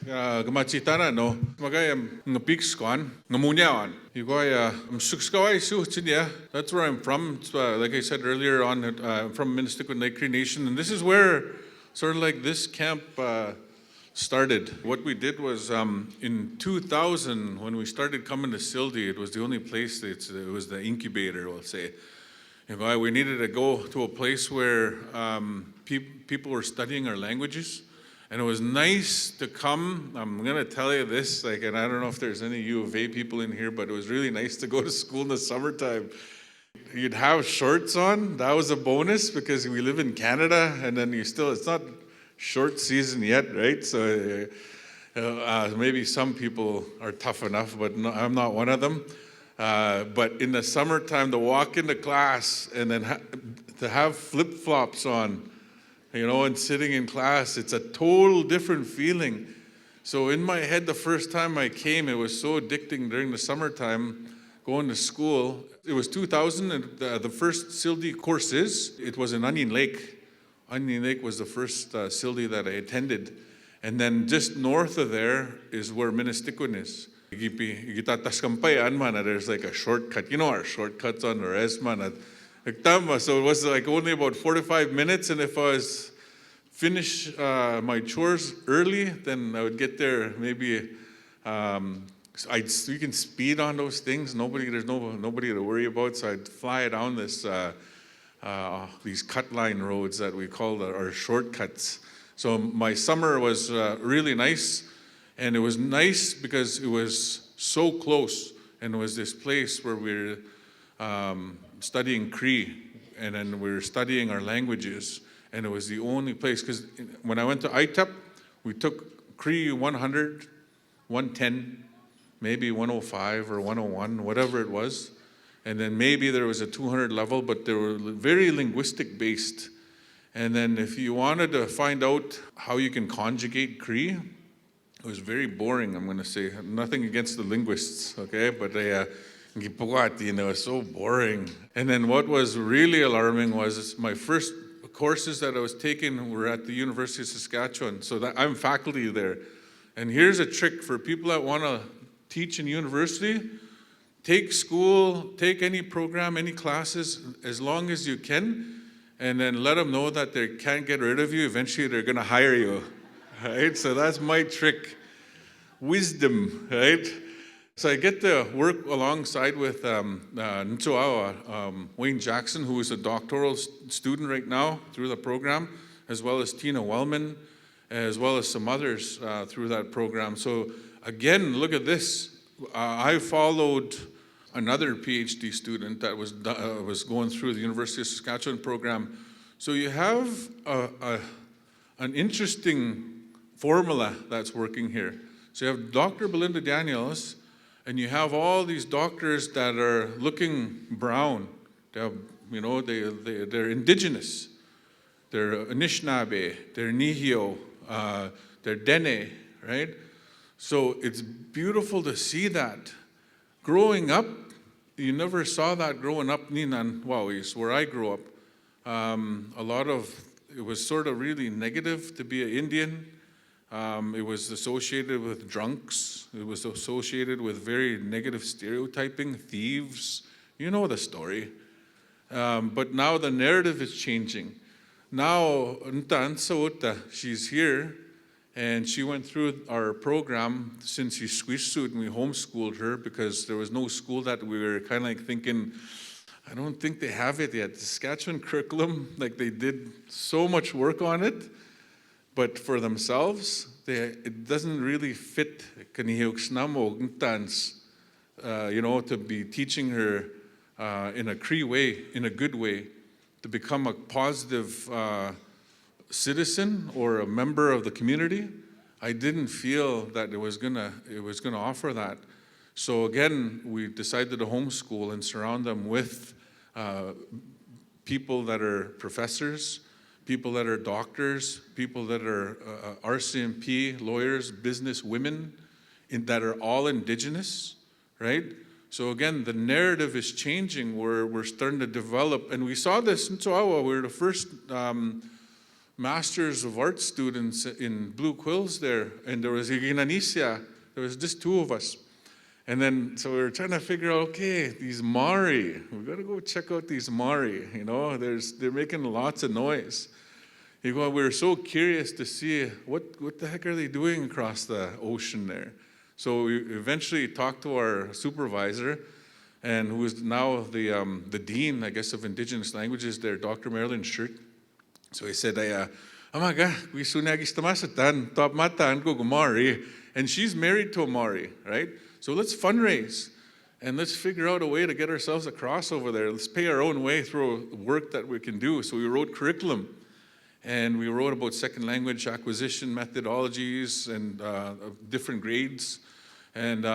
Gamachitana no. Magayam ngapikskon ngamunyawan. Yugoya msukskawai su chinya. That's where I'm from. Like I said earlier on, I'm from Minnesota Cree Nation, and this is where sort of like this camp started. What we did was in 2000, when we started coming to SILD, it was the only place it was the incubator, we'll say. We needed to go to a place where people were studying our languages. And it was nice to come. I'm going to tell you this, and I don't know if there's any U of A people in here, but it was really nice to go to school in the summertime. You'd have shorts on. That was a bonus because we live in Canada, and then it's not short season yet, right? So maybe some people are tough enough, but no, I'm not one of them. But in the summertime, to walk into class and then to have flip-flops on, and sitting in class, it's a total different feeling. So in my head, the first time I came, it was so addicting during the summertime, going to school. It was 2000, and the first SILD courses, it was in Onion Lake. Onion Lake was the first SILD that I attended. And then just north of there is where Minnesticon is. There's like a shortcut. You know our shortcuts on the Resman. So it was like only about 45 minutes, and if I was finish my chores early, then I would get there maybe. You can speed on those things. There's nobody to worry about. So I'd fly down these cut line roads that we call our shortcuts. So my summer was really nice, and it was nice because it was so close, and it was this place where we're studying Cree, and then we were studying our languages, and it was the only place, because when I went to ITEP, we took Cree 100, 110, maybe 105 or 101, whatever it was, and then maybe there was a 200 level, but they were very linguistic based. And then if you wanted to find out how you can conjugate Cree, it was very boring, I'm going to say. Nothing against the linguists, okay, but it was so boring. And then what was really alarming was my first courses that I was taking were at the University of Saskatchewan. So that I'm faculty there. And here's a trick for people that want to teach in university. Take school, take any program, any classes, as long as you can, and then let them know that they can't get rid of you. Eventually they're going to hire you, right? So that's my trick. Wisdom, right? So I get to work alongside with Wayne Jackson, who is a doctoral student right now through the program, as well as Tina Wellman, as well as some others through that program. So again, look at this. I followed another PhD student that was going through the University of Saskatchewan program. So you have an interesting formula that's working here. So you have Dr. Belinda Daniels, and you have all these doctors that are looking brown. They have, they're indigenous. They're Anishinaabe, they're Nihio, they're Dene, right? So it's beautiful to see that. Growing up, you never saw that growing up, Ninan Wawis, where I grew up. It was sort of really negative to be an Indian. It was associated with drunks. It was associated with very negative stereotyping, thieves. You know the story. But now the narrative is changing. Now, she's here, and she went through our program since she squished and we homeschooled her because there was no school that we were kind of like thinking, I don't think they have it yet. The Saskatchewan curriculum, they did so much work on it, but for themselves, it doesn't really fit to be teaching her in a Cree way, in a good way, to become a positive citizen or a member of the community. I didn't feel that it was gonna offer that. So again, we decided to homeschool and surround them with people that are professors, people that are doctors, people that are RCMP, lawyers, business women, that are all indigenous, right? So again, the narrative is changing. We're starting to develop, and we saw this in Chihuahua. We were the first Masters of Arts students in blue quills there, and there was Ignacia. There was just two of us. And then, so we were trying to figure out, okay, these Maori, we got to go check out these Maori, you know, they're making lots of noise. We were so curious to see what the heck are they doing across the ocean there. So we eventually talked to our supervisor, and who is now the dean, I guess, of Indigenous languages there, Dr. Marilyn Shirt. So he said, "Amaga, we sunagistamasan top matan go Maori," and she's married to a Maori, right? So let's fundraise, and let's figure out a way to get ourselves across over there. Let's pay our own way through work that we can do. So we wrote curriculum, and we wrote about second language acquisition methodologies and different grades. And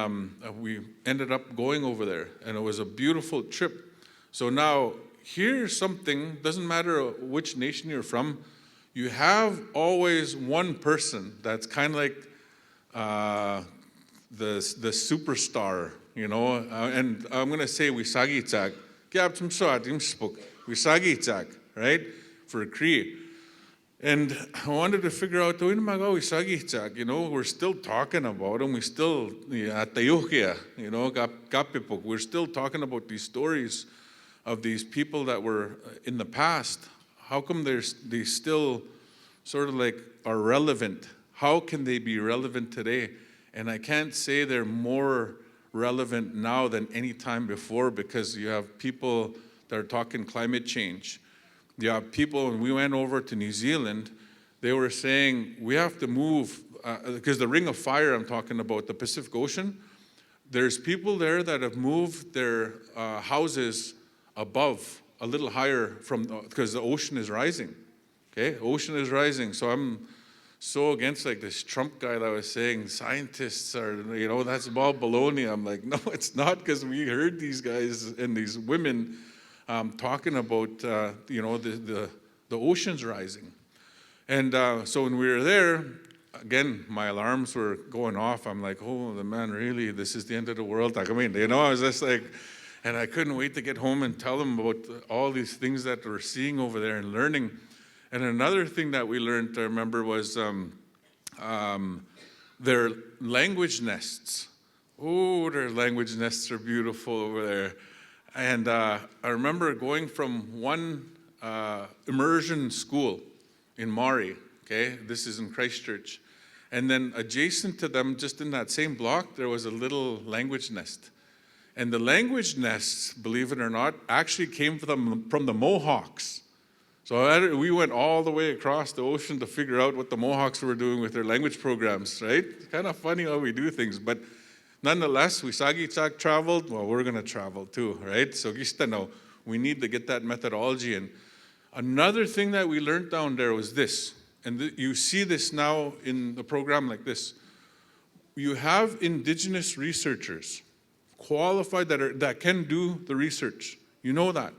we ended up going over there, and it was a beautiful trip. So now, here's something, doesn't matter which nation you're from, you have always one person that's kind of like the superstar, you know, and I'm going to say Wisagitsak, right, for Cree. And I wanted to figure out, you know, we're still talking about them, we still, you know, we're still talking about these stories of these people that were in the past. How come they still sort of like are relevant? How can they be relevant today? And I can't say they're more relevant now than any time before, because you have people that are talking climate change. You have people, when we went over to New Zealand, they were saying we have to move, because the Ring of Fire I'm talking about, the Pacific Ocean, there's people there that have moved their houses above, a little higher, because the ocean is rising. Okay, ocean is rising. So I'm so against like this Trump guy that was saying scientists are, you know, that's all baloney. I'm like, no, it's not, because we heard these guys and these women talking about, you know, the oceans rising. And so when we were there, again, my alarms were going off. I'm like, oh, the man, really, this is the end of the world. Like, I mean, you know, I was just like, and I couldn't wait to get home and tell them about all these things that we're seeing over there and learning. And another thing that we learned, I remember, was their language nests. Oh, their language nests are beautiful over there. And I remember going from one immersion school in Maori, okay? This is in Christchurch. And then adjacent to them, just in that same block, there was a little language nest. And the language nests, believe it or not, actually came from the Mohawks. So we went all the way across the ocean to figure out what the Mohawks were doing with their language programs, right? It's kind of funny how we do things, but nonetheless, Wisagitsak traveled, well, we're going to travel too, right? So we need to get that methodology. And another thing that we learned down there was this, and you see this now in the program like this. You have indigenous researchers, qualified, that can do the research. You know that.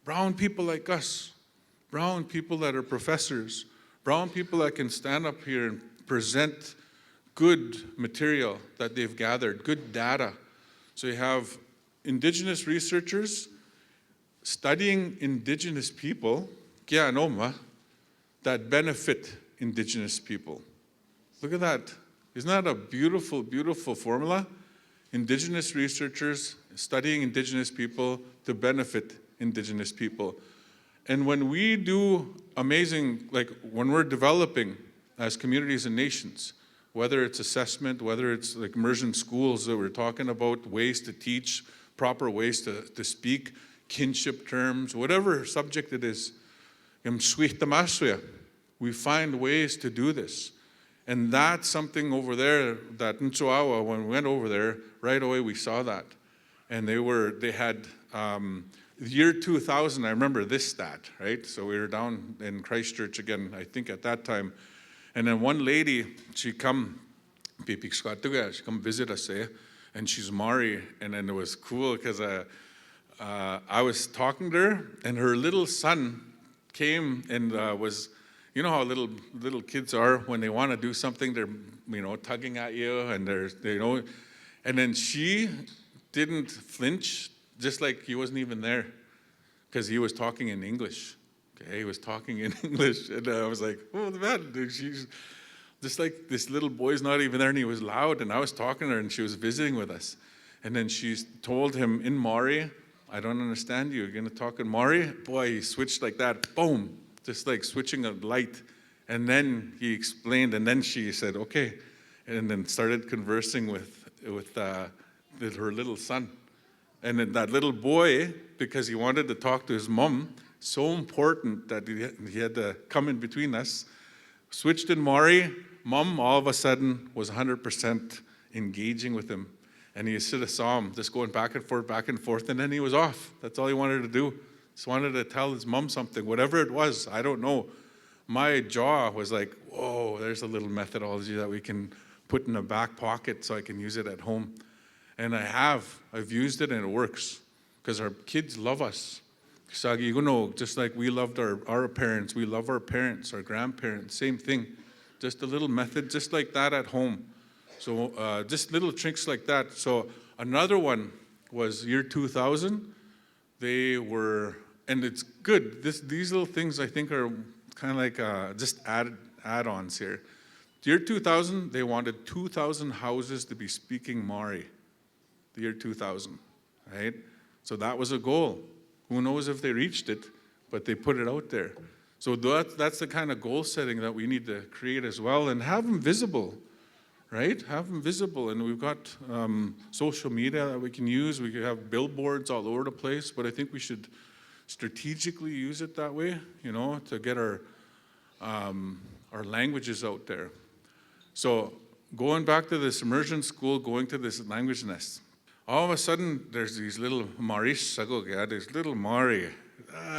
Brown people like us, brown people that are professors, brown people that can stand up here and present good material that they've gathered, good data. So you have indigenous researchers studying indigenous people, that benefit indigenous people. Look at that. Isn't that a beautiful, beautiful formula? Indigenous researchers studying indigenous people to benefit indigenous people. And when we do amazing, like when we're developing as communities and nations, whether it's assessment, whether it's like immersion schools that we're talking about, ways to teach, proper ways to speak, kinship terms, whatever subject it is, we find ways to do this. And that's something over there that Nchuawa, when we went over there, right away we saw that. And they had, the year 2000, I remember this stat, right? So we were down in Christchurch again, I think at that time. And then one lady, she come visit us, and she's Maori. And then it was cool because I was talking to her, and her little son came and was, you know how little kids are when they want to do something, they're, you know, tugging at you, and you know, and then she didn't flinch, just like he wasn't even there, because he was talking in English. Okay, he was talking in English, and I was like, oh, man, she's just like this little boy's not even there, and he was loud, and I was talking to her, and she was visiting with us. And then she told him in Maori, I don't understand you. You're going to talk in Maori? Boy, he switched like that, boom, just like switching a light. And then he explained, and then she said, okay, and then started conversing with her little son. And then that little boy, because he wanted to talk to his mom, so important that he had to come in between us, switched in Maori. Mom, all of a sudden, was 100% engaging with him. And he sort of saw him just going back and forth, and then he was off. That's all he wanted to do. Just wanted to tell his mom something, whatever it was, I don't know. My jaw was like, whoa, there's a little methodology that we can put in a back pocket so I can use it at home. And I've used it, and it works because our kids love us. Just like we loved our parents, we love our parents, our grandparents, same thing. Just a little method, just like that at home. So just little tricks like that. So another one was year 2000. They were, and it's good. These little things I think are kind of like just add-ons here. Year 2000, they wanted 2,000 houses to be speaking Maori. The year 2000, right? So that was a goal. Who knows if they reached it, but they put it out there. So that's the kind of goal setting that we need to create as well, and have them visible, right? Have them visible, and we've got social media that we can use. We could have billboards all over the place, but I think we should strategically use it that way, to get our languages out there. So going back to this immersion school, going to this language nest, all of a sudden there's these little Maoris, these little Maori.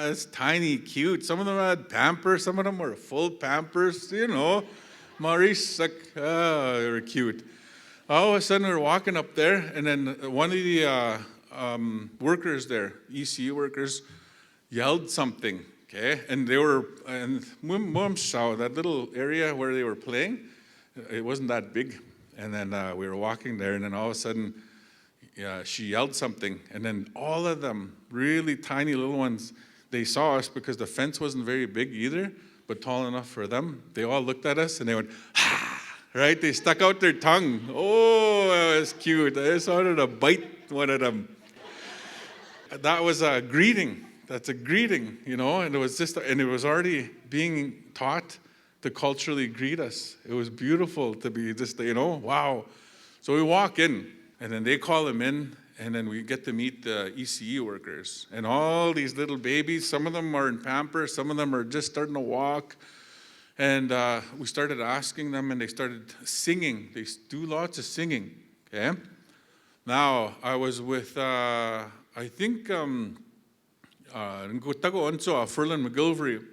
It's tiny, cute. Some of them had Pampers, some of them were full Pampers, Maoris, they were cute. All of a sudden we're walking up there, and then one of the workers there, ECU workers, yelled something, okay? And they were, and that little area where they were playing, it wasn't that big. And then we were walking there, and then all of a sudden, she yelled something, and then all of them, really tiny little ones, they saw us because the fence wasn't very big either, but tall enough for them. They all looked at us, and they went, ha! Right? They stuck out their tongue. Oh, that was cute. I just wanted to bite one of them. That was a greeting. That's a greeting, and it was already being taught to culturally greet us. It was beautiful to be just, wow. So we walk in, and then they call them in, and then we get to meet the ECU workers. And all these little babies, some of them are in Pampers, some of them are just starting to walk. And we started asking them, and they started singing. They do lots of singing, okay? Now, I was with, I think, Ferlin McGilvery.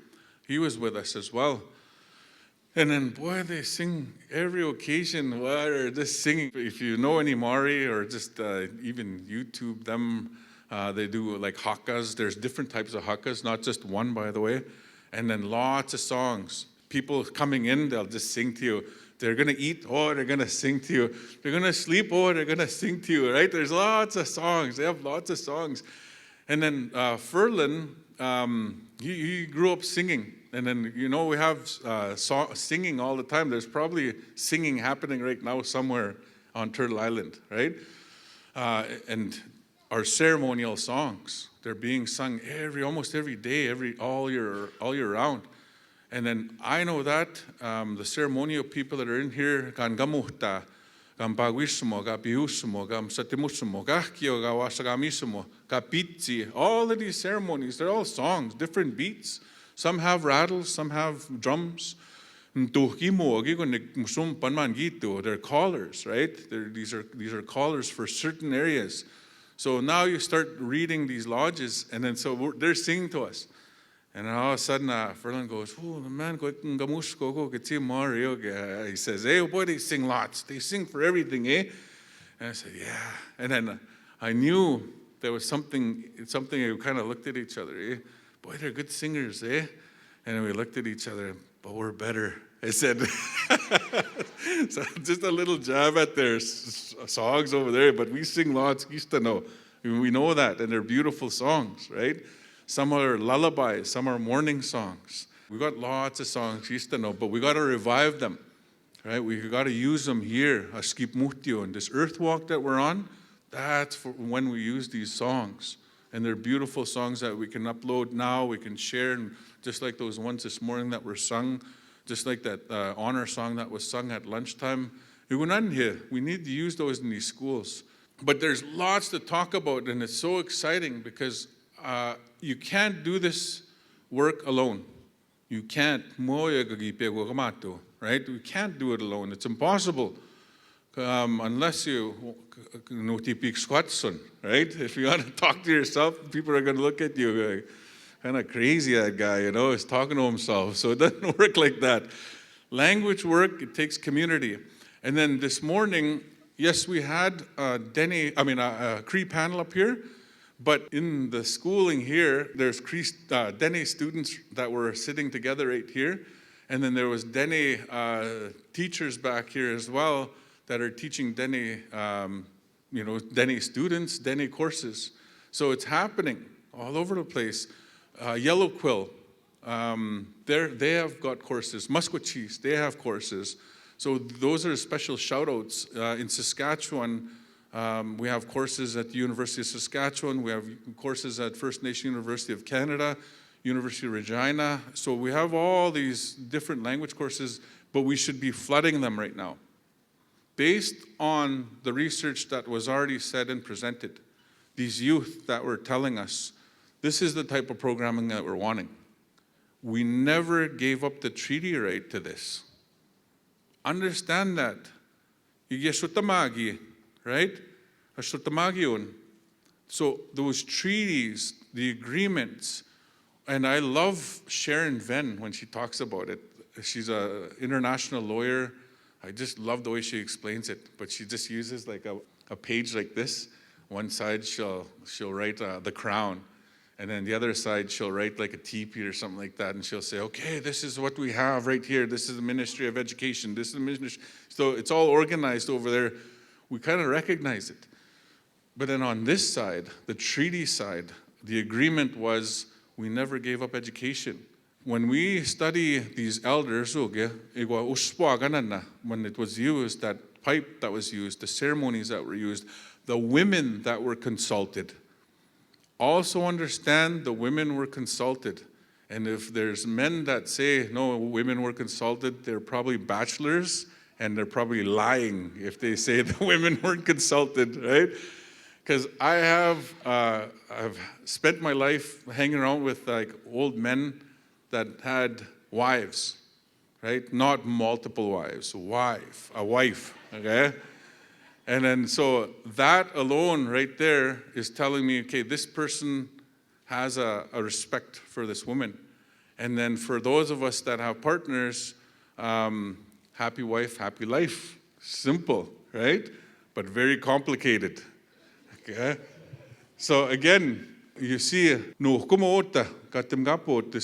He was with us as well. And then, boy, they sing every occasion. Well, they're just singing. If you know any Maori, or just even YouTube them, they do like hakas. There's different types of hakas, not just one, by the way. And then lots of songs. People coming in, they'll just sing to you. They're going to eat, oh, they're going to sing to you. They're going to sleep, oh, they're going to sing to you, right? There's lots of songs. They have lots of songs. And then Ferlin, he grew up singing. And then, we have singing all the time. There's probably singing happening right now somewhere on Turtle Island, right? And our ceremonial songs, they're being sung almost every day, all year round. And then I know that the ceremonial people that are in here, kan gamuhta, kan paguismo, ka piusmo, ka satimusmo, ka kio, ka wasagamismo, ka pitsi, all of these ceremonies, they're all songs, different beats. Some have rattles, some have drums. They're callers, right? These are callers for certain areas. So now you start reading these lodges, and then so they're singing to us. And all of a sudden, Ferlin goes, oh, man, he says, hey, boy, they sing lots. They sing for everything, eh? And I said, yeah. And then I knew there was something we kind of looked at each other, eh? Boy, they're good singers, eh? And then we looked at each other, but we're better. I said, so just a little jab at their songs over there, but we sing lots, we know that, and they're beautiful songs, right? Some are lullabies, some are morning songs. We got lots of songs, but we got to revive them, right? We got to use them here, and this earth walk that we're on, that's for when we use these songs. And they're beautiful songs that we can upload now, we can share, and just like those ones this morning that were sung, just like that honor song that was sung at lunchtime. We need to use those in these schools. But there's lots to talk about, and it's so exciting because you can't do this work alone. You can't, right? We can't do it alone. It's impossible unless you right? If you want to talk to yourself, people are going to look at you like, kind of crazy, that guy, is talking to himself. So it doesn't work like that. Language work, it takes community. And then this morning, yes, we had a Cree panel up here, but in the schooling here, there's Cree Dene students that were sitting together right here, and then there was Dene teachers back here as well that are teaching Dene, Dene students, Dene courses. So it's happening all over the place. Yellow Quill, they have got courses. Musqueam, they have courses. So those are special shout-outs. In Saskatchewan, we have courses at the University of Saskatchewan. We have courses at First Nation University of Canada, University of Regina. So we have all these different language courses, but we should be flooding them right now. Based on the research that was already said and presented, these youth that were telling us, this is the type of programming that we're wanting. We never gave up the treaty right to this. Understand that. Right? So those treaties, the agreements, and I love Sharon Venn when she talks about it. She's an international lawyer. I just love the way she explains it, but she just uses like a page like this. One side she'll write the crown, and then the other side she'll write like a teepee or something like that, and she'll say, okay, this is what we have right here. This is the Ministry of Education. This is the Ministry. So it's all organized over there. We kind of recognize it. But then on this side, the treaty side, the agreement was we never gave up education. When we study these elders, when it was used, that pipe that was used, the ceremonies that were used, the women that were consulted, also understand the women were consulted. And if there's men that say, no, women were consulted, they're probably bachelors, and they're probably lying if they say the women weren't consulted, right? Because I've spent my life hanging around with like old men that had wives, right? Not multiple wives, a wife, okay? And then so that alone right there is telling me, okay, this person has a respect for this woman. And then for those of us that have partners, happy wife, happy life. Simple, right? But very complicated. Okay? So again, you see, this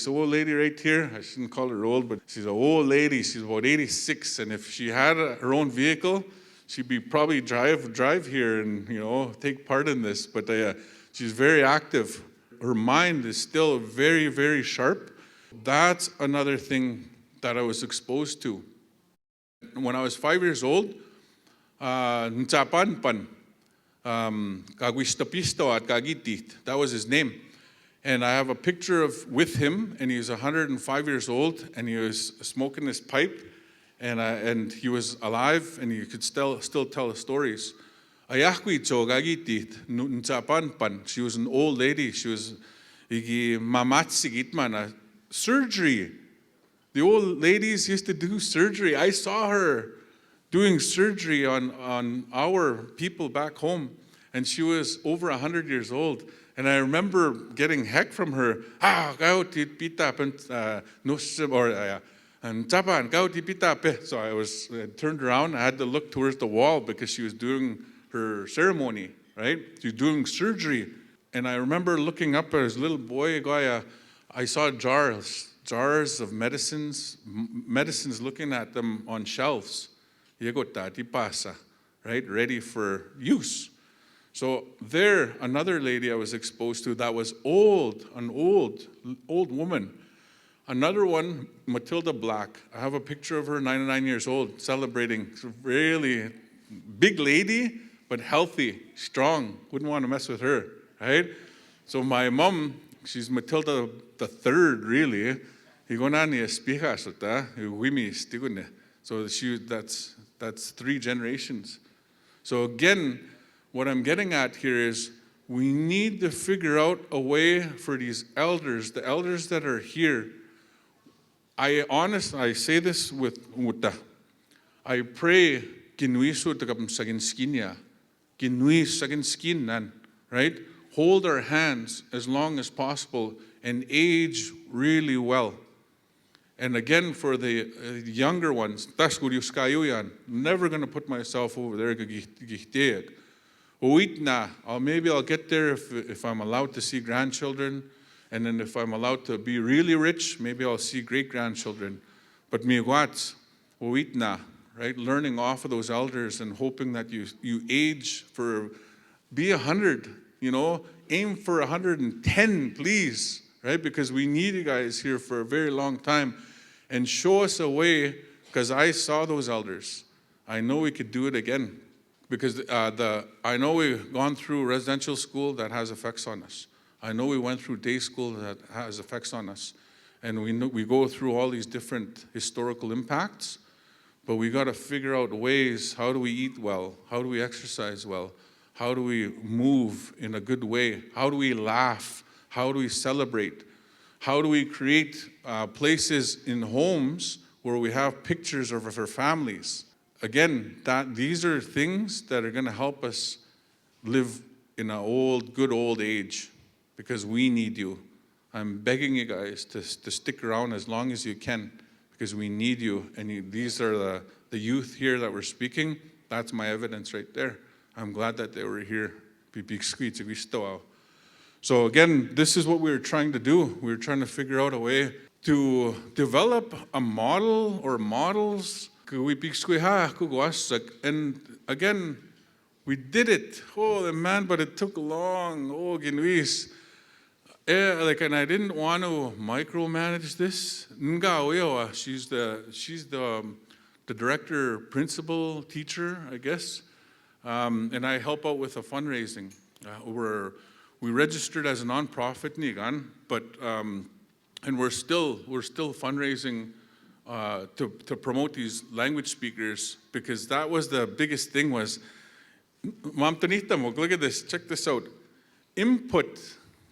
old lady right here, I shouldn't call her old, but she's an old lady. She's about 86, and if she had her own vehicle, she'd be probably drive here and take part in this. But she's very active. Her mind is still very, very sharp. That's another thing that I was exposed to. When I was 5 years old, that was his name. And I have a picture with him, and he was 105 years old, and he was smoking his pipe, and he was alive, and he could still tell the stories. She was an old lady. She was surgery. The old ladies used to do surgery. I saw her doing surgery on our people back home, and she was over 100 years old. And I remember getting heck from her. So I was turned around. I had to look towards the wall because she was doing her ceremony, right? She was doing surgery. And I remember looking up as a little boy, I saw jars of medicines, looking at them on shelves. Right? Ready for use. So there, another lady I was exposed to that was old, an old woman. Another one, Matilda Black. I have a picture of her, 99 years old, celebrating. Really big lady, but healthy, strong. Wouldn't want to mess with her, right? So my mom, she's Matilda the third, really. So that's 3 generations. So again, what I'm getting at here is we need to figure out a way for these elders, the elders that are here. I say this with muta. I pray kinuisu takam saginskinya, kinui saginskinnan, right? Hold our hands as long as possible and age really well. And again, for the younger ones, never going to put myself over there. Maybe I'll get there if I'm allowed to see grandchildren. And then if I'm allowed to be really rich, maybe I'll see great-grandchildren. But right? Learning off of those elders and hoping that you age be 100, aim for 110, please, right? Because we need you guys here for a very long time. And show us a way, because I saw those elders. I know we could do it again. Because I know we've gone through residential school that has effects on us. I know we went through day school that has effects on us. And we go through all these different historical impacts, but we got to figure out ways. How do we eat well? How do we exercise well? How do we move in a good way? How do we laugh? How do we celebrate? How do we create places in homes where we have pictures of our families? Again, these are things that are going to help us live in a good old age, because we need you. I'm begging you guys to stick around as long as you can, because we need you. And these are the youth here that we're speaking. That's my evidence right there. I'm glad that they were here. So again, this is what we were trying to do. We were trying to figure out a way to develop a model or models. And again, we did it. Oh man, but it took long. Oh, Ginuis. And I didn't want to micromanage this. She's the director, principal, teacher, I guess. And I help out with the fundraising. We registered as a nonprofit, Nigan, but and we're still fundraising to promote these language speakers, because that was the biggest thing. Was Mam Tanita, look at this, check this out. Input,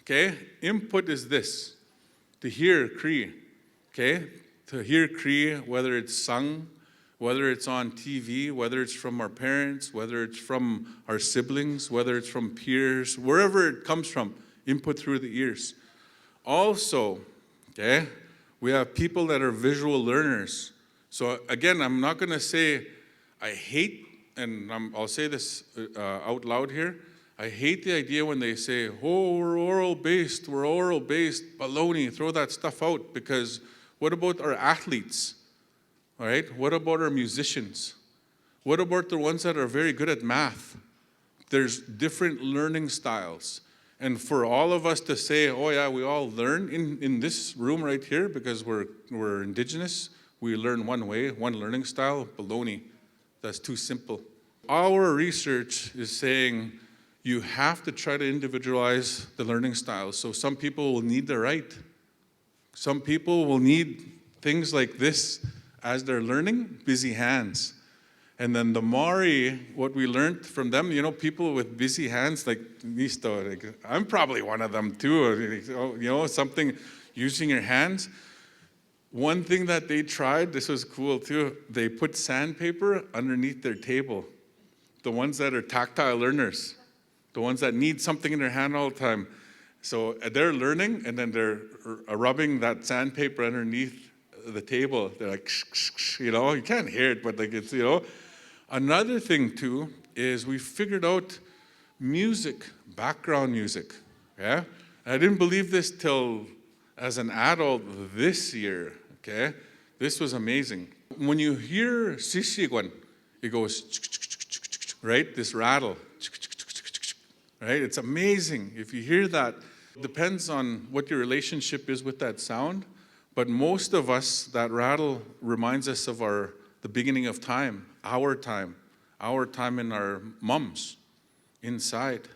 okay? Input is this: to hear Cree, okay? To hear Cree, whether it's sung, whether it's on TV, whether it's from our parents, whether it's from our siblings, whether it's from peers, wherever it comes from, input through the ears. Also, okay, we have people that are visual learners. So again, I'm not going to say I hate, and I'll say this out loud here, I hate the idea when they say, oh, we're oral-based, baloney, throw that stuff out, because what about our athletes? All right, what about our musicians? What about the ones that are very good at math? There's different learning styles. And for all of us to say, oh yeah, we all learn in this room right here because we're indigenous, we learn one way, one learning style, baloney. That's too simple. Our research is saying you have to try to individualize the learning styles. So some people will need the right. Some people will need things like this as they're learning, busy hands. And then the Maori, what we learned from them, people with busy hands, like Nisto, I'm probably one of them too, something, using your hands. One thing that they tried, this was cool too, they put sandpaper underneath their table. The ones that are tactile learners, the ones that need something in their hand all the time. So they're learning, and then they're rubbing that sandpaper underneath the table. They're like, you can't hear it, but like it's, Another thing too is we figured out music, background music. Yeah, I didn't believe this till as an adult this year. Okay, this was amazing. When you hear sishigwan, it goes right, this rattle. right? It's amazing. If you hear that, it depends on what your relationship is with that sound. But most of us, that rattle reminds us of the beginning of time in our mums inside.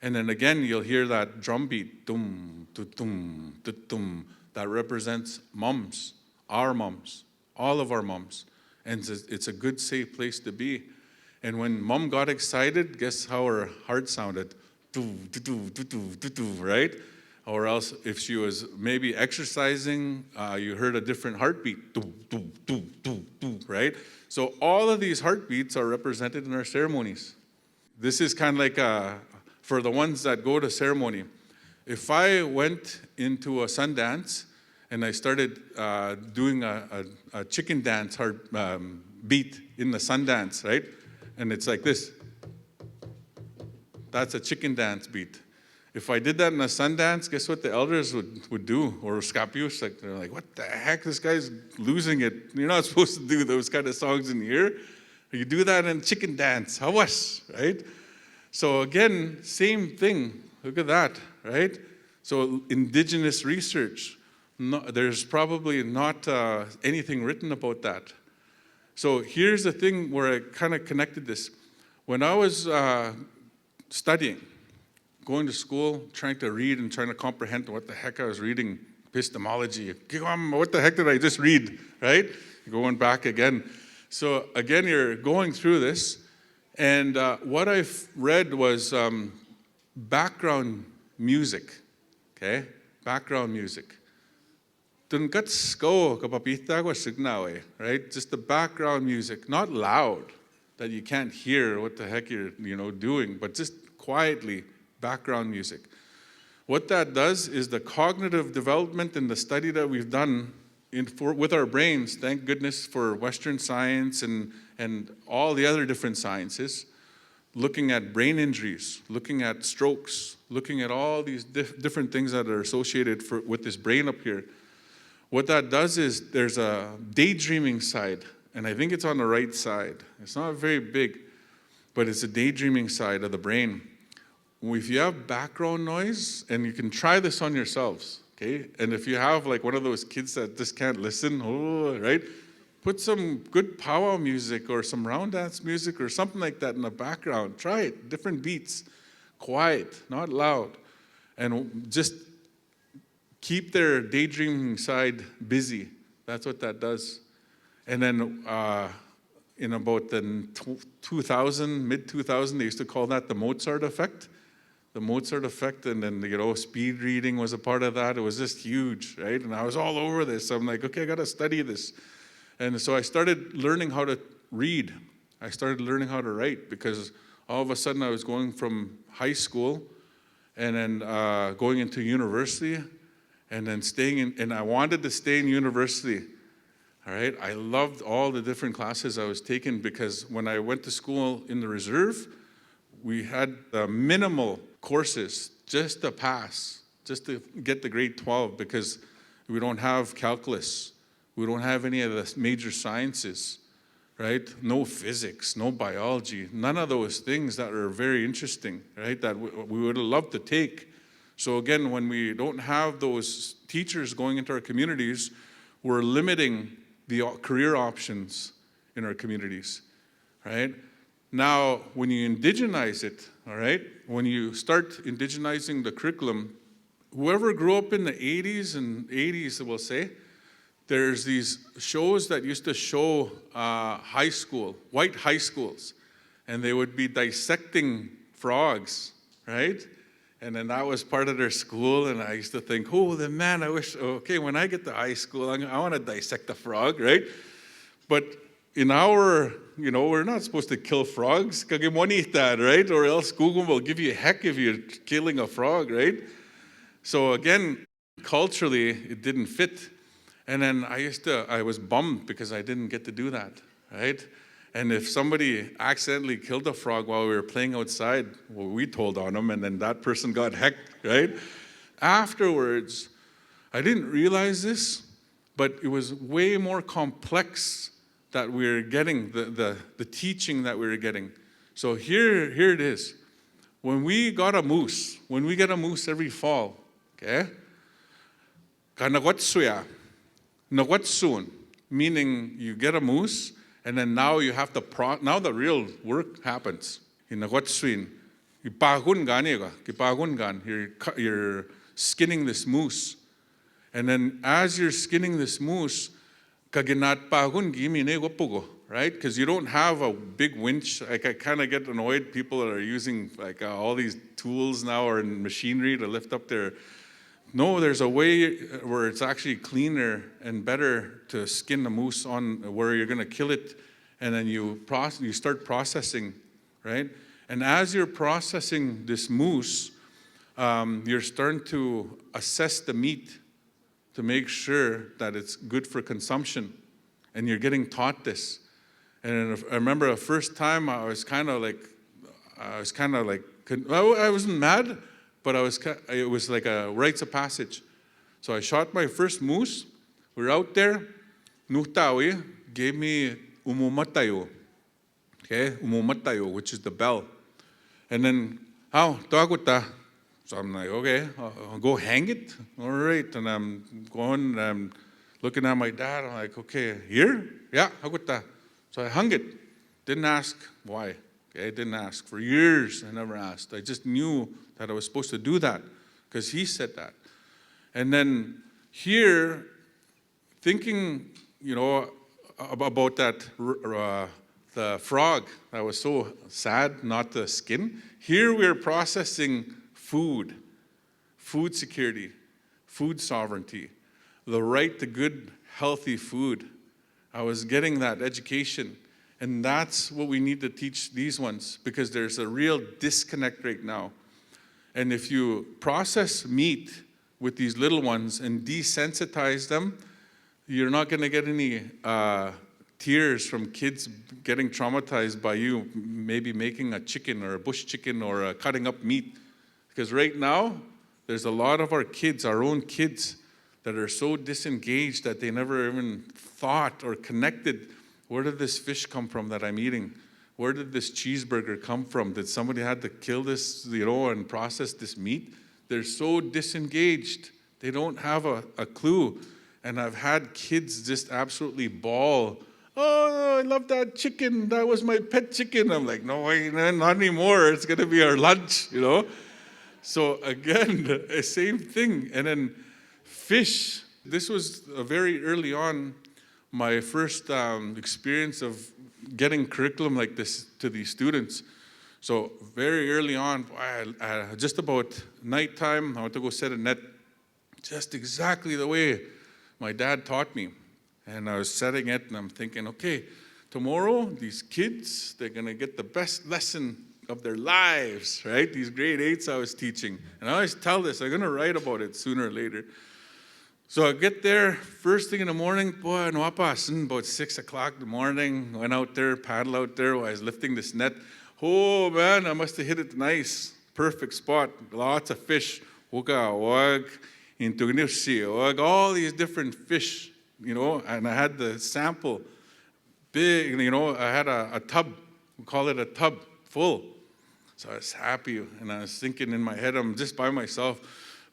And then again, you'll hear that drum beat, dum, dum, dum, that represents mums, our mums, all of our mums. And it's a good, safe place to be. And when mom got excited, guess how her heart sounded? Do, do, do, do, do, do, do, right? Or else, if she was maybe exercising, you heard a different heartbeat, do, do, do, do, do, right? So all of these heartbeats are represented in our ceremonies. This is kind of like for the ones that go to ceremony. If I went into a Sundance and I started doing a chicken dance beat in the Sundance, right? And it's like this. That's a chicken dance beat. If I did that in a Sundance, guess what the elders would do? Or Scapius, like, they're like, what the heck? This guy's losing it. You're not supposed to do those kind of songs in here. You do that in chicken dance. How was, right? So again, same thing. Look at that, right? So indigenous research, there's probably not anything written about that. So here's the thing where I kind of connected this. When I was studying, going to school, trying to read and trying to comprehend what the heck I was reading, epistemology. What the heck did I just read, right? Going back again. So again, you're going through this, and what I read was background music, okay? Background music. Right? Just the background music, not loud, that you can't hear what the heck you're doing, but just quietly, background music. What that does is the cognitive development and the study that we've done with our brains, thank goodness for Western science and all the other different sciences, looking at brain injuries, looking at strokes, looking at all these different things that are associated with this brain up here. What that does is there's a daydreaming side, and I think it's on the right side. It's not very big, but it's a daydreaming side of the brain. If you have background noise, and you can try this on yourselves, okay? And if you have like one of those kids that just can't listen, right? Put some good powwow music or some round dance music or something like that in the background. Try it, different beats, quiet, not loud. And just keep their daydreaming side busy. That's what that does. And then in about the 2000, mid-2000, they used to call that the Mozart effect. The Mozart effect, and then, speed reading was a part of that. It was just huge, right? And I was all over this. I'm like, okay, I got to study this. And so I started learning how to read. I started learning how to write because all of a sudden I was going from high school and then going into university and then and I wanted to stay in university. All right, I loved all the different classes I was taking because when I went to school in the reserve, we had minimal courses just to pass, just to get the grade 12 because we don't have calculus. We don't have any of the major sciences, right? No physics, no biology, none of those things that are very interesting, right? That we would have loved to take. So again, when we don't have those teachers going into our communities, we're limiting the career options in our communities, right? Now, when you indigenize it, all right, when you start indigenizing the curriculum, whoever grew up in the 80s, we'll say, there's these shows that used to show white high schools, and they would be dissecting frogs, right? And then that was part of their school, and I used to think, man, I wish, okay, when I get to high school, I want to dissect a frog, right? But in our, we're not supposed to kill frogs, right? Or else Google will give you a heck if you're killing a frog, right? So again, culturally, it didn't fit. And then I was bummed because I didn't get to do that, right? And if somebody accidentally killed a frog while we were playing outside, well, we told on them, and then that person got hecked, right? Afterwards, I didn't realize this, but it was way more complex that we were getting, the teaching that we were getting. So here it is. when we get a moose every fall, okay? Kanagwatsuya, nagwatsun, meaning you get a moose, and then now you have to now the real work happens. Inagwatsuin, you're skinning this moose, and then as you're skinning this moose, kaginat pagun gimine wapugo. Right? Because you don't have a big winch. Like, I kind of get annoyed. People that are using like all these tools now or machinery to lift up their. No, there's a way where it's actually cleaner and better to skin the moose on where you're going to kill it, and then you start processing, right? And as you're processing this moose, you're starting to assess the meat to make sure that it's good for consumption, and you're getting taught this. And I remember the first time I wasn't mad, but it was like a rites of passage. So I shot my first moose. We're out there. Nuhtawi gave me umumatayo. Okay, umumatayo, which is the bell. And then, taguta. So I'm like, okay, I'll go hang it. All right. And I'm going, and I'm looking at my dad. I'm like, okay, here? Yeah, taguta. So I hung it. Didn't ask why. Okay, I didn't ask. For years, I never asked. I just knew that I was supposed to do that because he said that. And then here, thinking, about that, the frog that was so sad, not the skin. Here we're processing food security, food sovereignty, the right to good, healthy food. I was getting that education, and that's what we need to teach these ones, because there's a real disconnect right now. And if you process meat with these little ones and desensitize them, you're not going to get any tears from kids getting traumatized by you maybe making a chicken or a bush chicken or cutting up meat. Because right now, there's a lot of our kids, our own kids, that are so disengaged that they never even thought or connected, where did this fish come from that I'm eating? Where did this cheeseburger come from? Did somebody had to kill this, and process this meat? They're so disengaged. They don't have a clue. And I've had kids just absolutely bawl, oh, I love that chicken. That was my pet chicken. I'm like, no, not anymore. It's going to be our lunch, So again, same thing. And then fish. This was very early on, my first experience of getting curriculum like this to these students. So very early on, just about nighttime, I went to go set a net, just exactly the way my dad taught me. And I was setting it, and I'm thinking, okay, tomorrow, these kids, they're going to get the best lesson of their lives, right? These grade 8s I was teaching. And I always tell this, I'm going to write about it sooner or later. So I get there, first thing in the morning, about 6 o'clock in the morning, went out there, paddle out there while I was lifting this net. Oh man, I must have hit it nice, perfect spot, lots of fish, all these different fish, and I had the sample, big, I had a tub, we call it a tub, full. So I was happy, and I was thinking in my head, I'm just by myself,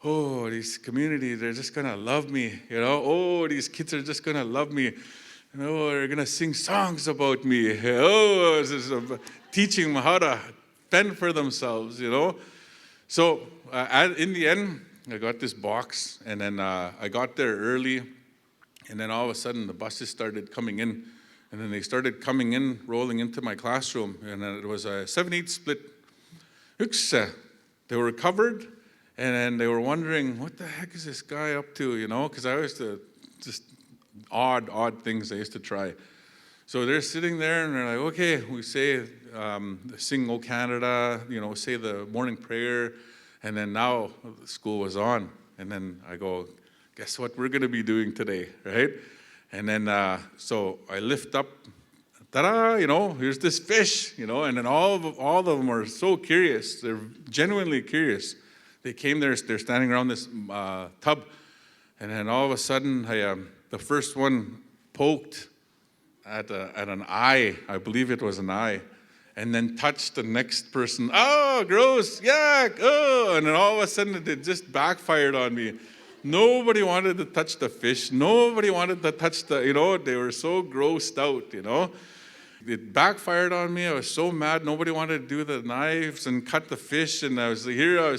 oh, these community, they're just going to love me, oh, these kids are just going to love me, they're going to sing songs about me, teaching them how to fend for themselves, So in the end, I got this box, and then I got there early, and then all of a sudden the buses started coming in, and then they started coming in, rolling into my classroom, and then it was a 7-8 split. They were covered, and then they were wondering, what the heck is this guy up to, because I used to just odd things I used to try. So they're sitting there, and they're like, okay, we say, sing O Canada, say the morning prayer, and then now school was on. And then I go, guess what we're going to be doing today, right? And then, so I lift up, ta-da, here's this fish, and then all of them are so curious. They're genuinely curious. They came there, they're standing around this tub, and then all of a sudden, the first one poked at an eye. I believe it was an eye. and then touch the next person. Oh, gross, yuck, oh. And then all of a sudden it just backfired on me. Nobody wanted to touch the fish. Nobody wanted to touch they were so grossed out, It backfired on me. I was so mad. Nobody wanted to do the knives and cut the fish. And I was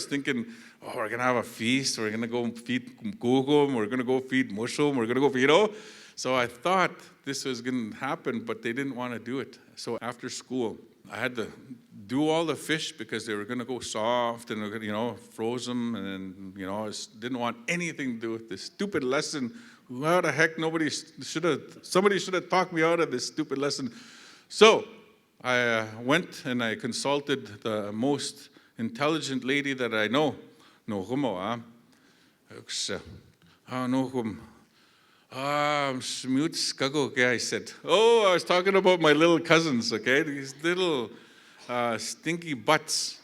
thinking, oh, we're going to have a feast. We're going to go feed gugum. We're going to go feed mushroom. We're going to go, So I thought this was going to happen, but they didn't want to do it. So after school, I had to do all the fish because they were going to go soft and, froze them. And, I didn't want anything to do with this stupid lesson. How the heck somebody should have talked me out of this stupid lesson. So I went and I consulted the most intelligent lady that I know. I said, I was talking about my little cousins, okay? These little stinky butts,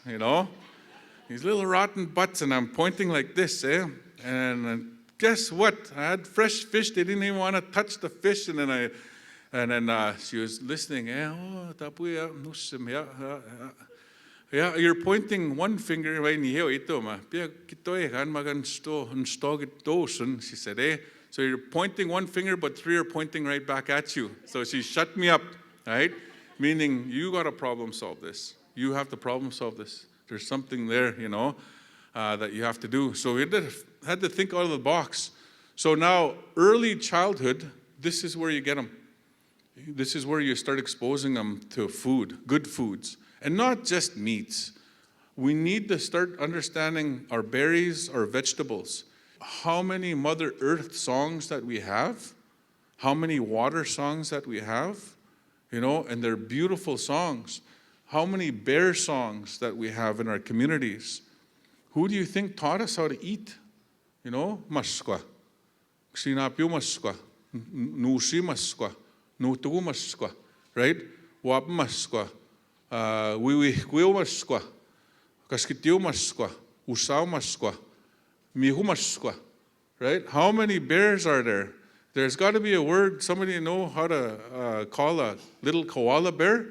These little rotten butts, and I'm pointing like this, eh? And guess what? I had fresh fish. They didn't even want to touch the fish, and then she was listening. Yeah, you're pointing one finger right here. She said, eh? So you're pointing one finger, but three are pointing right back at you. So she shut me up, right? Meaning you got to problem solve this. You have to problem solve this. There's something there, that you have to do. So we had to think out of the box. So now, early childhood, this is where you get them. This is where you start exposing them to food, good foods, and not just meats. We need to start understanding our berries, our vegetables. How many Mother Earth songs that we have, how many water songs that we have, and they're beautiful songs. How many bear songs that we have in our communities. Who do you think taught us how to eat? Maskwa, Xinapio maskwa, Nushi maskwa, Nutu maskwa, right? Wap maskwa, Wiwi maskwa, Kaskitio maskwa, Usao maskwa, Mihu maskwa, right? How many bears are there? There's got to be a word. Somebody know how to call a little koala bear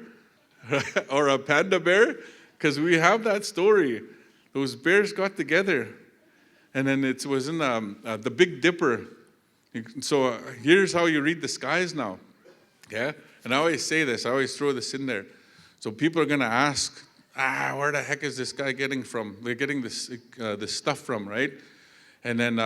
or a panda bear? Because we have that story. Those bears got together, and then it was in the Big Dipper. So here's how you read the skies now. Yeah, and I always say this. I always throw this in there. So people are going to ask, where the heck is this guy getting from? They're getting this stuff from, right? And then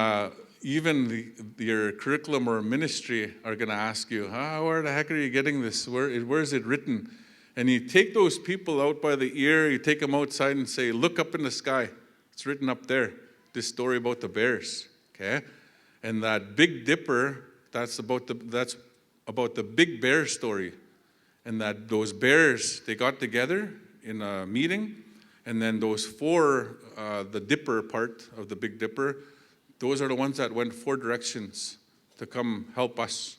even your curriculum or ministry are going to ask you, where the heck are you getting this? Where is it written? And you take those people out by the ear, you take them outside and say, look up in the sky. It's written up there, this story about the bears, okay? And that Big Dipper, that's about the Big Bear story. And that those bears, they got together in a meeting, and then those four, the Dipper part of the Big Dipper, those are the ones that went 4 directions to come help us.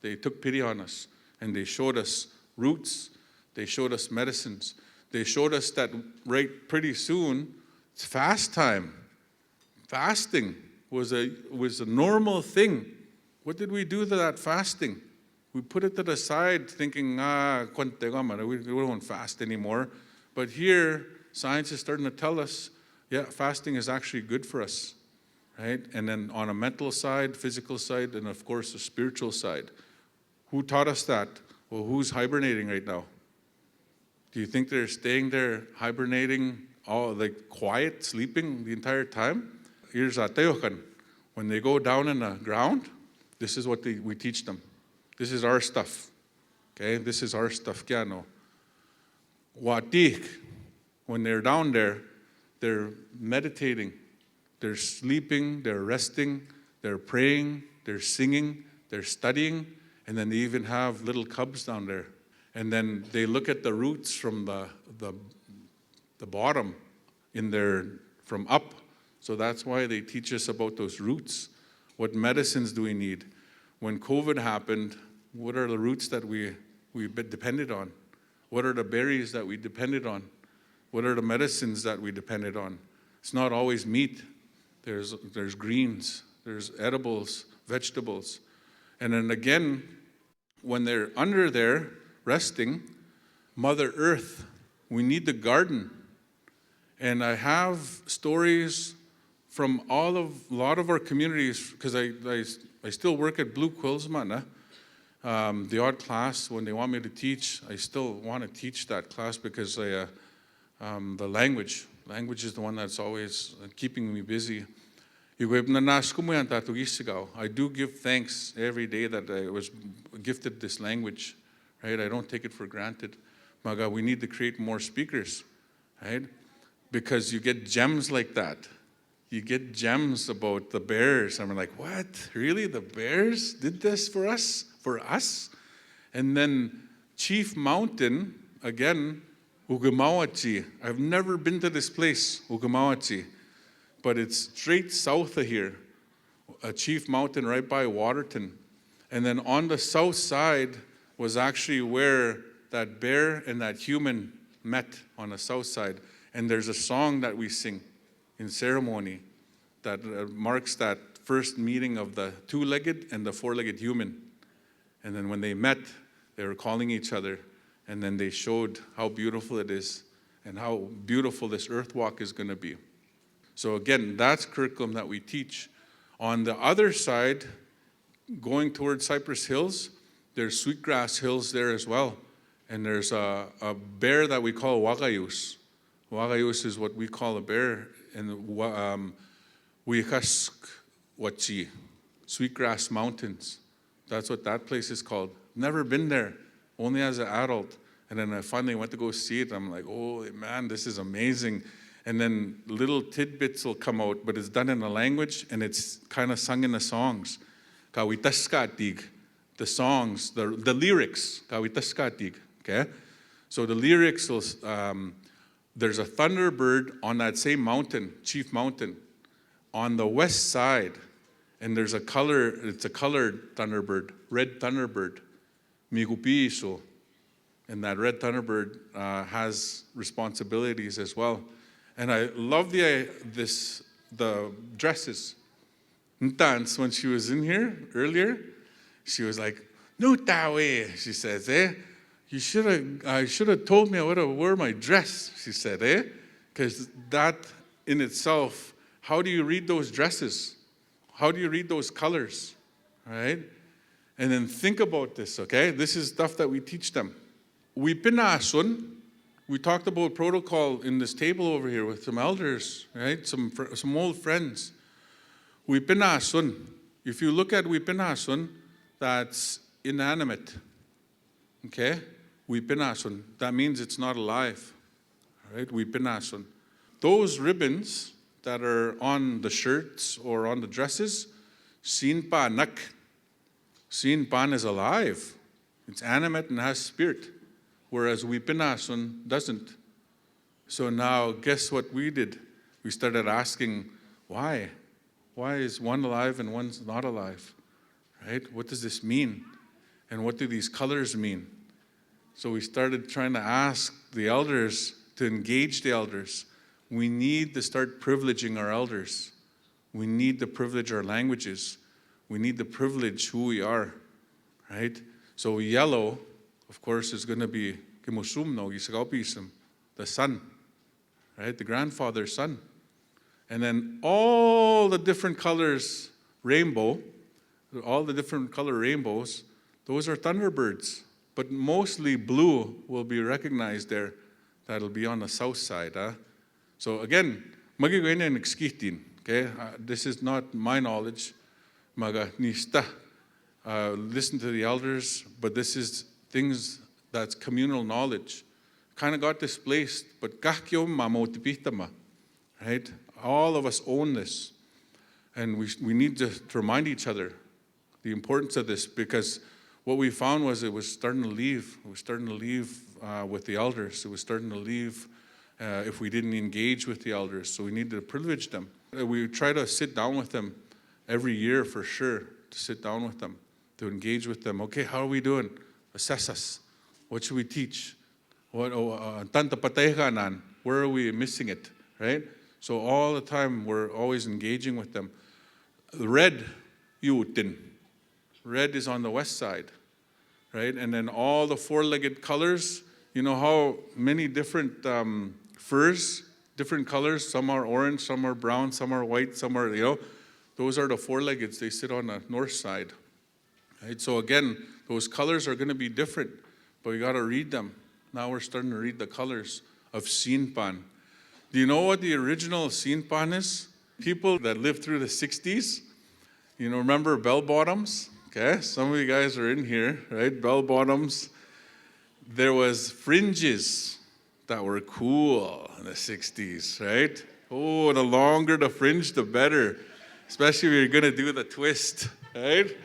They took pity on us, and they showed us roots. They showed us medicines. They showed us that pretty soon, it's fast time. Fasting was a normal thing. What did we do to that fasting? We put it to the side thinking, we don't fast anymore. But here, science is starting to tell us, fasting is actually good for us, right? And then on a mental side, physical side, and of course a spiritual side. Who taught us that? Well, who's hibernating right now? Do you think they're staying there hibernating, all like quiet, sleeping the entire time? Here's Atayochan. When they go down in the ground, this is what we teach them. This is our stuff. Okay, this is our stuff. Watik, when they're down there, they're meditating, they're sleeping, they're resting, they're praying, they're singing, they're studying, and then they even have little cubs down there. And then they look at the roots from the bottom from up. So that's why they teach us about those roots. What medicines do we need? When COVID happened, what are the roots that we depended on? What are the berries that we depended on? What are the medicines that we depended on? It's not always meat. There's greens, there's edibles, vegetables. And then again, when they're under there resting, Mother Earth. We need the garden. And I have stories from a lot of our communities, because I still work at Blue Quills, man. The odd class, when they want me to teach, I still want to teach that class because the language is the one that's always keeping me busy. I do give thanks every day that I was gifted this language, right? I don't take it for granted. Maga, we need to create more speakers, right? Because you get gems like that. You get gems about the bears. I'm like, what? Really? The bears did this for us? For us? And then Chief Mountain, again, Ugamawachi. I've never been to this place, Ugamawachi, but it's straight south of here. A Chief Mountain right by Waterton. And then on the south side was actually where that bear and that human met on the south side. And there's a song that we sing in ceremony that marks that first meeting of the two-legged and the four-legged human. And then when they met, they were calling each other, and then they showed how beautiful it is and how beautiful this earth walk is going to be. So again, that's curriculum that we teach. On the other side, going towards Cypress Hills, there's sweetgrass hills there as well. And there's a bear that we call wagayus. Wagayus is what we call a bear in Kâ-nêyâsihk Sweetgrass Mountains. That's what that place is called. Never been there, only as an adult. And then I finally went to go see it. I'm like, oh man, this is amazing. And then little tidbits will come out, but it's done in a language and it's kind of sung in the songs. Kawitaskatig, the songs, the lyrics. Kawitaskatig, okay? So the lyrics will, there's a thunderbird on that same mountain, Chief Mountain, on the west side. And there's it's a colored thunderbird, red thunderbird, migupiso. And that red thunderbird has responsibilities as well. And I love the dresses. Ntans, when she was in here earlier, she was like, "No tawe," she says, I should have told me I would have worn my dress, she said, Because that in itself, how do you read those dresses? How do you read those colors, right? And then think about this, okay? This is stuff that we teach them. We talked about protocol in this table over here with some elders, right? Some old friends. If you look at Wipinasun, that's inanimate, okay? That means it's not alive, right? Wipinasun. Those ribbons that are on the shirts or on the dresses, sinpanak. Sinpan is alive. It's animate and has spirit, whereas Wipinasun doesn't. So now, guess what we did? We started asking, why? Why is one alive and one's not alive, right? What does this mean? And what do these colors mean? So we started trying to ask the elders, to engage the elders. We need to start privileging our elders. We need to privilege our languages. We need to privilege who we are, right? So yellow, of course, is going to be the son, right? The grandfather's son. And then all the different colors, rainbow, all the different color rainbows, those are thunderbirds. But mostly blue will be recognized there. That'll be on the south side. So again, okay? This is not my knowledge. Listen to the elders, but this is things that's communal knowledge. Kind of got displaced, but right? All of us own this. And we need to remind each other the importance of this, because what we found was it was starting to leave. It was starting to leave with the elders. It was starting to leave if we didn't engage with the elders. So we need to privilege them. We try to sit down with them every year for sure, to sit down with them, to engage with them. Okay, how are we doing? Assess us. What should we teach? Where are we missing it, right? So all the time we're always engaging with them. Red is on the west side, right? And then all the four-legged colors, You know how many different furs, different colors, some are orange, some are brown, some are white, some are, those are the four-leggeds. They sit on the north side. Right? So again, those colors are going to be different, but we got to read them. Now we're starting to read the colors of Sinpan. Do you know what the original Sinpan is? People that lived through the 60s, remember bell bottoms? Okay, some of you guys are in here, right? Bell bottoms. There was fringes that were cool in the 60s, right? Oh, the longer the fringe, the better. Especially if you're going to do the twist, right?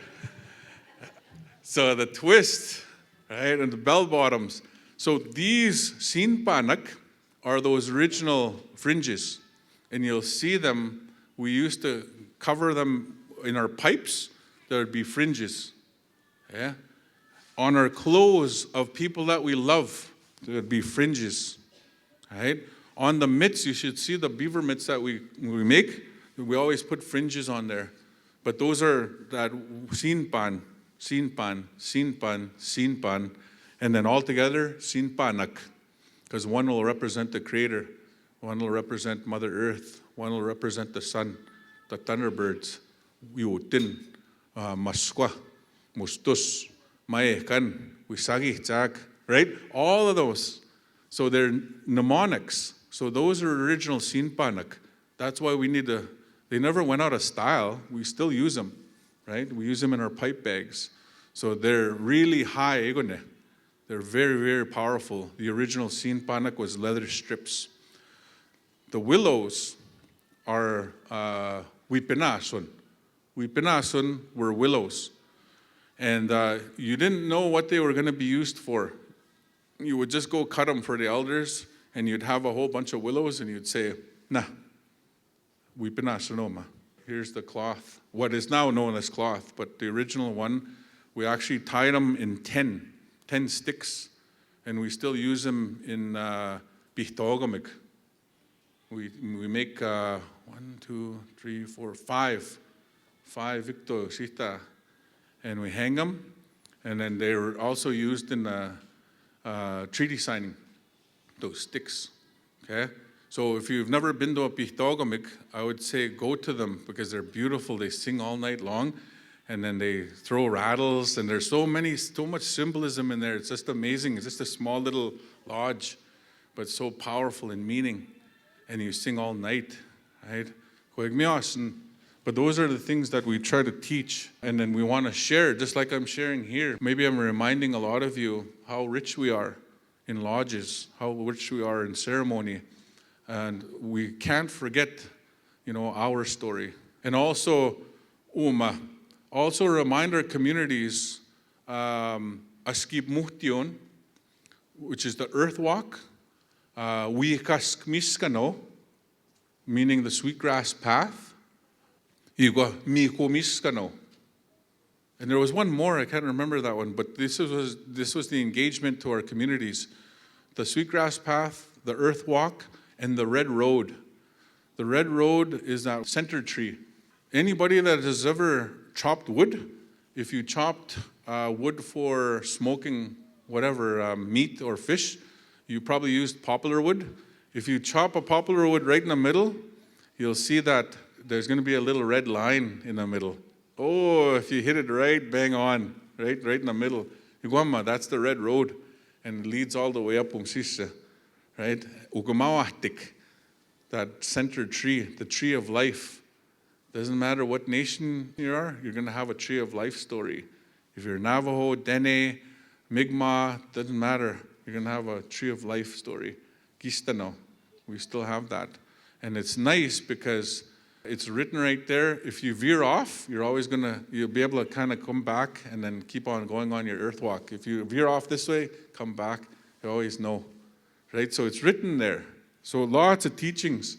So the twist, right, and the bell bottoms. So these sinpanak are those original fringes. And you'll see them, we used to cover them in our pipes, there would be fringes. Yeah? On our clothes of people that we love, there would be fringes. Right? On the mitts, you should see the beaver mitts that we make. We always put fringes on there. But those are that sinpan, sinpan, sinpan, sinpan, and then all together, sinpanak. Because one will represent the Creator, one will represent Mother Earth, one will represent the sun, the thunderbirds, yutin, maskwa, mustus, maekan, wisagi, chak, right? All of those. So they're mnemonics. So those are original sinpanak. That's why we need to, they never went out of style. We still use them, right? We use them in our pipe bags. So they're really high. They're very, very powerful. The original sinpanak was leather strips. The willows are wipinasun. Wipinasun were willows. And you didn't know what they were going to be used for. You would just go cut them for the elders, and you'd have a whole bunch of willows, and you'd say, nah, wipinasunoma. Here's the cloth, what is now known as cloth, but the original one, we actually tied them in 10 sticks, and we still use them in pihtogamik. We make 1, 2, 3, 4, 5 victo sita, and we hang them, and then they were also used in treaty signing, those sticks, okay? So if you've never been to a pihtogamik, I would say go to them because they're beautiful. They sing all night long, and then they throw rattles, and there's so much symbolism in there. It's just amazing. It's just a small little lodge, but so powerful in meaning. And you sing all night, right? But those are the things that we try to teach, and then we want to share, just like I'm sharing here. Maybe I'm reminding a lot of you how rich we are in lodges, how rich we are in ceremony, and we can't forget, our story. And also, also remind our communities, askib muhtion, which is the earth walk, wiikask meaning the sweetgrass path. And there was one more, I can't remember that one, but this was the engagement to our communities. The sweetgrass path, the earth walk, and the red road. The red road is that center tree. Anybody that has ever chopped wood, if you chopped wood for smoking whatever, meat or fish, you probably used poplar wood. If you chop a poplar wood right in the middle, you'll see that there's going to be a little red line in the middle. Oh, if you hit it right, bang on, right in the middle. That's the red road, and it leads all the way up Umsisha, right? Ugamawahtik, that center tree, the tree of life. Doesn't matter what nation you are, you're going to have a tree of life story. If you're Navajo, Dene, Mi'kmaq, doesn't matter. You're going to have a tree of life story. Gistano, we still have that. And it's nice because it's written right there. If you veer off, you'll be able to kind of come back and then keep on going on your earth walk. If you veer off this way, come back, you always know, right? So it's written there. So lots of teachings.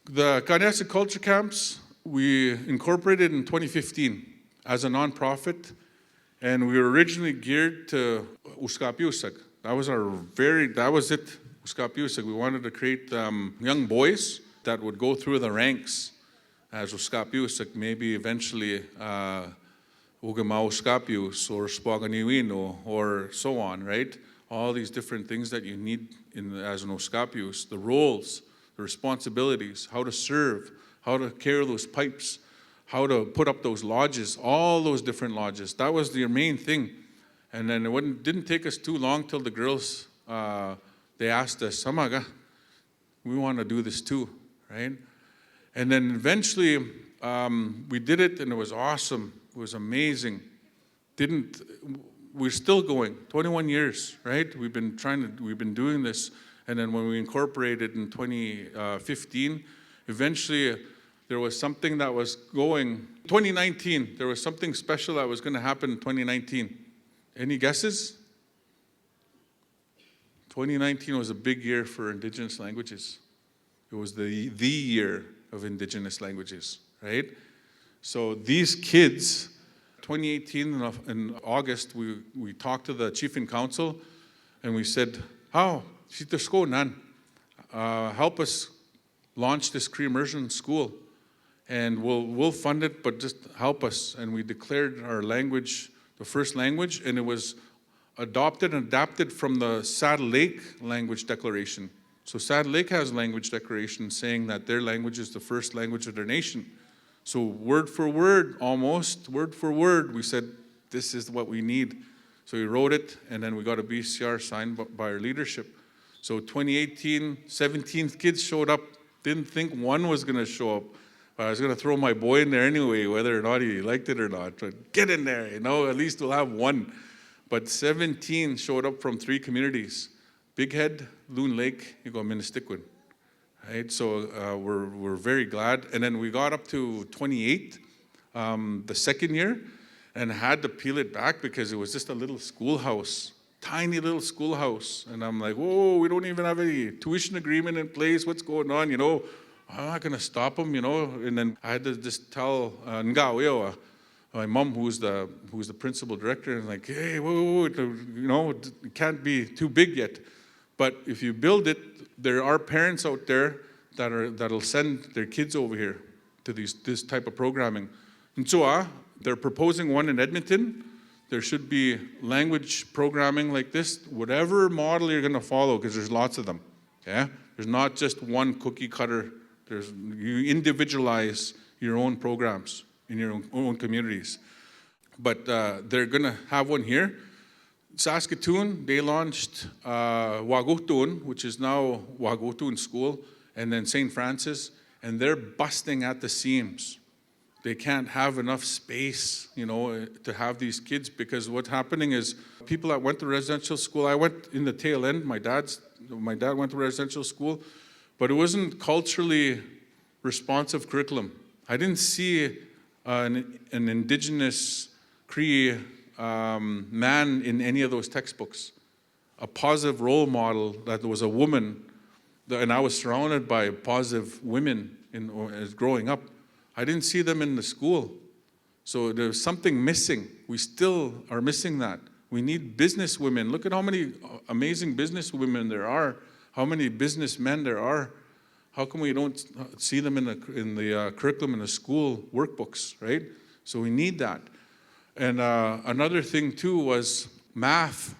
The kâ-nêyâsihk culture camps, we incorporated in 2015 as a nonprofit, and we were originally geared to Uskapiusak. That was it, Uskapiusak. We wanted to create young boys that would go through the ranks as Uskapiusak, maybe eventually Ugamau Uskapius or Spoganiwino or so on, right? all these different things that you need as an Oskapius, the roles, the responsibilities, how to serve, how to carry those pipes, how to put up those lodges, all those different lodges. That was the main thing. And then it didn't take us too long till the girls, they asked us, Samaga, we want to do this too, right? And then eventually we did it, and it was awesome. It was amazing. We're still going, 21 years, right? We've been doing this. And then when we incorporated in 2015, eventually there was something that was going. 2019, there was something special that was going to happen in 2019. Any guesses? 2019 was a big year for Indigenous languages. It was the year of Indigenous languages, right? So these kids, 2018 in August, we talked to the chief in council, and we said, "How? Help us launch this Cree Immersion School, and we'll fund it, but just help us." And we declared our language the first language, and it was adopted and adapted from the Saddle Lake language declaration. So Saddle Lake has a language declaration saying that their language is the first language of their nation. So word for word, almost word for word, we said, this is what we need. So we wrote it, and then we got a BCR signed by our leadership. So 2018, 17 kids showed up. Didn't think one was going to show up. But I was going to throw my boy in there anyway, whether or not he liked it or not. But get in there, at least we'll have one. But 17 showed up from 3 communities: Big Head, Loon Lake, Minnestickwin. Right? So we're very glad. And then we got up to 28 the second year, and had to peel it back because it was just a little schoolhouse, tiny little schoolhouse. And I'm like, whoa, we don't even have any tuition agreement in place. What's going on? I'm not going to stop them, And then I had to just tell Ngaweo, my mom, who's the principal director, and like, hey, whoa, it can't be too big yet. But if you build it, there are parents out there that'll send their kids over here to this type of programming. And so they're proposing one in Edmonton. There should be language programming like this, whatever model you're going to follow, because there's lots of them. Okay? There's not just one cookie cutter. You individualize your own programs in your own communities. But they're going to have one here. Saskatoon, they launched Wagotun, which is now Wagotun School, and then St. Francis, and they're busting at the seams. They can't have enough space, to have these kids, because what's happening is people that went to residential school, I went in the tail end, my dad went to residential school, but it wasn't culturally responsive curriculum. I didn't see an Indigenous Cree man in any of those textbooks. A positive role model that was a woman, and I was surrounded by positive women as growing up. I didn't see them in the school. So there's something missing. We still are missing that. We need business women. Look at how many amazing business women there are, how many businessmen there are. How come we don't see them in the curriculum in the school workbooks, right? So we need that. And another thing too was math.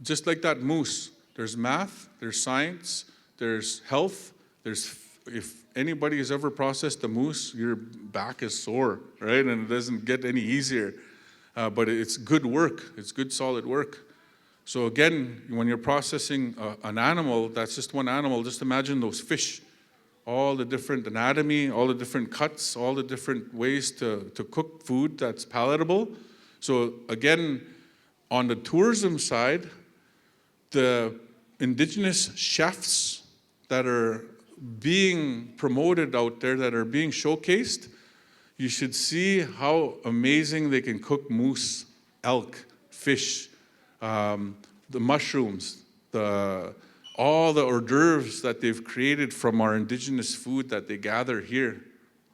Just like that moose, there's math, there's science, there's health, if anybody has ever processed a moose, your back is sore, right? And it doesn't get any easier. But it's good work. It's good, solid work. So again, when you're processing an animal, that's just one animal. Just imagine those fish, all the different anatomy, all the different cuts, all the different ways to cook food that's palatable. So again, on the tourism side, the Indigenous chefs that are being promoted out there, that are being showcased, you should see how amazing they can cook moose, elk, fish, the mushrooms, all the hors d'oeuvres that they've created from our Indigenous food that they gather here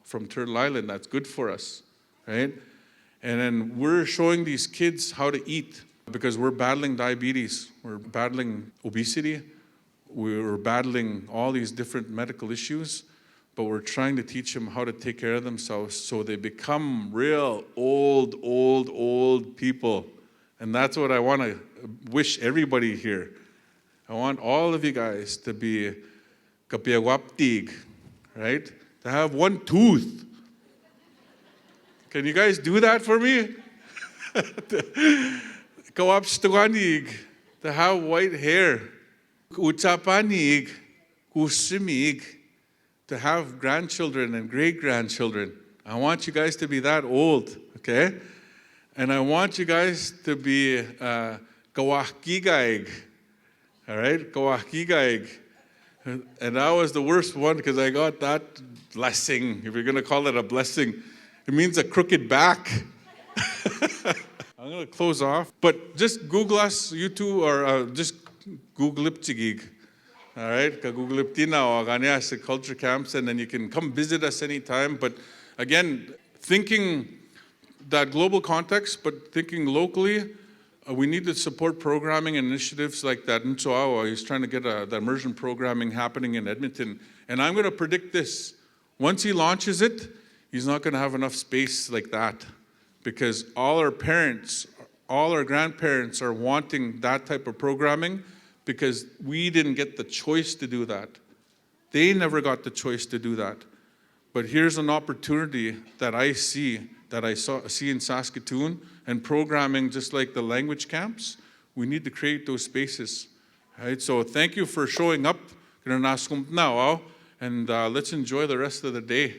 from Turtle Island. That's good for us, right? And then we're showing these kids how to eat, because we're battling diabetes, we're battling obesity, we're battling all these different medical issues, but we're trying to teach them how to take care of themselves so they become real old people, And that's what I want to wish everybody here. I want all of you guys to be kapiagwaptig, right? To have one tooth. Can you guys do that for me? Kawapstwanig, to have white hair. Utsapanig, kusimig, to have grandchildren and great-grandchildren. I want you guys to be that old, okay? And I want you guys to be kawahkigaig, all right? Kawahkigaig. And that was the worst one because I got that blessing, if you're going to call it a blessing. It means a crooked back. I'm going to close off. But just Google us, you two, or just Google Ipchigig. All right? Google Iptina or kâ-nêyâsihk culture camps, and then you can come visit us anytime. But again, thinking that global context, but thinking locally, we need to support programming and initiatives like that. In Chihuahua, he's trying to get the immersion programming happening in Edmonton. And I'm going to predict this. Once he launches it, he's not going to have enough space like that because all our parents, all our grandparents are wanting that type of programming because we didn't get the choice to do that. They never got the choice to do that. But here's an opportunity that I see in Saskatoon, and programming just like the language camps, we need to create those spaces. Right? So thank you for showing up. And let's enjoy the rest of the day.